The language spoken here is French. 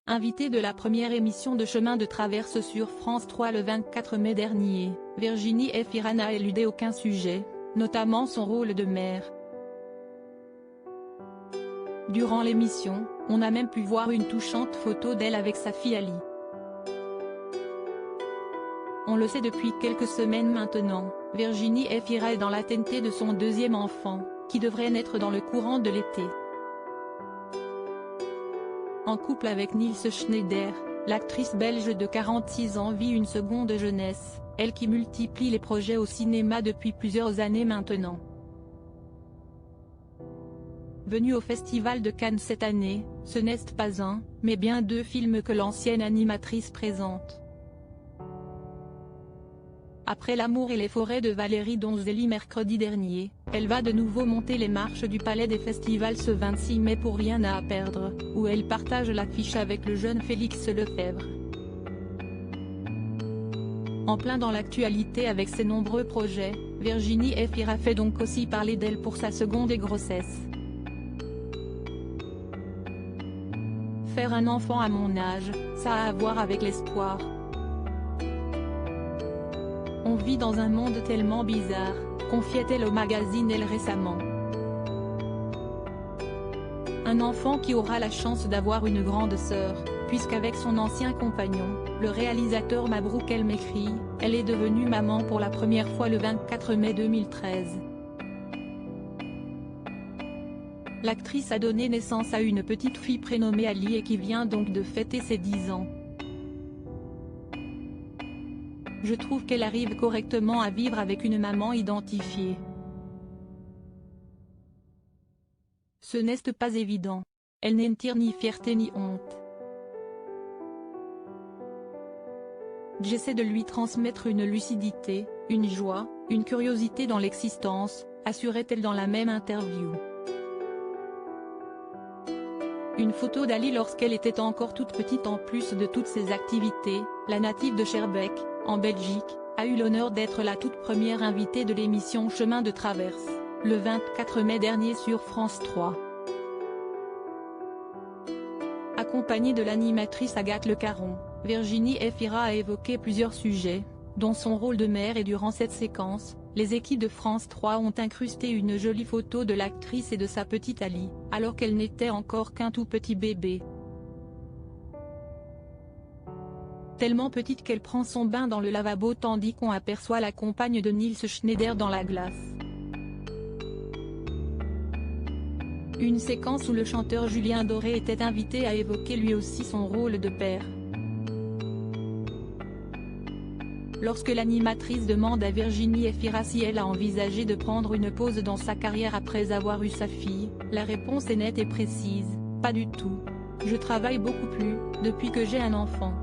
Invitée de la première émission de Chemin de traverse sur France 3 le 24 mai dernier, Virginie Efira n'a éludé aucun sujet, notamment son rôle de mère. Durant l'émission, on a même pu voir une touchante photo d'elle avec sa fille Ali. On le sait depuis quelques semaines maintenant, Virginie Efira est dans l'attente de son deuxième enfant, qui devrait naître dans le courant de l'été. En couple avec Niels Schneider, l'actrice belge de 46 ans vit une seconde jeunesse, elle qui multiplie les projets au cinéma depuis plusieurs années maintenant. Venue au Festival de Cannes cette année, ce n'est pas un, mais bien deux films que l'ancienne animatrice présente. Après L'amour et les forêts de Valérie Donzelli mercredi dernier, elle va de nouveau monter les marches du Palais des Festivals ce 26 mai pour Rien à perdre, où elle partage l'affiche avec le jeune Félix Lefebvre. En plein dans l'actualité avec ses nombreux projets, Virginie Efira fait donc aussi parler d'elle pour sa seconde grossesse. Faire un enfant à mon âge, ça a à voir avec l'espoir. On vit dans un monde tellement bizarre, confiait-elle au magazine Elle récemment. Un enfant qui aura la chance d'avoir une grande sœur, puisqu'avec son ancien compagnon, le réalisateur Mabrouk El Mekri, elle est devenue maman pour la première fois le 24 mai 2013. L'actrice a donné naissance à une petite fille prénommée Ali et qui vient donc de fêter ses 10 ans. Je trouve qu'elle arrive correctement à vivre avec une maman identifiée. Ce n'est pas évident. Elle n'en tire ni fierté ni honte. J'essaie de lui transmettre une lucidité, une joie, une curiosité dans l'existence, assurait-elle dans la même interview. Une photo d'Ali lorsqu'elle était encore toute petite. En plus de toutes ses activités, la native de Schaerbeek, en Belgique, a eu l'honneur d'être la toute première invitée de l'émission Chemin de traverse, le 24 mai dernier sur France 3. Accompagnée de l'animatrice Agathe Le Caron, Virginie Efira a évoqué plusieurs sujets, dont son rôle de mère, et durant cette séquence, les équipes de France 3 ont incrusté une jolie photo de l'actrice et de sa petite Ali, alors qu'elle n'était encore qu'un tout petit bébé. Tellement petite qu'elle prend son bain dans le lavabo tandis qu'on aperçoit la compagne de Niels Schneider dans la glace. Une séquence où le chanteur Julien Doré était invité à évoquer lui aussi son rôle de père. Lorsque l'animatrice demande à Virginie Efira si elle a envisagé de prendre une pause dans sa carrière après avoir eu sa fille, la réponse est nette et précise, pas du tout. Je travaille beaucoup plus, depuis que j'ai un enfant.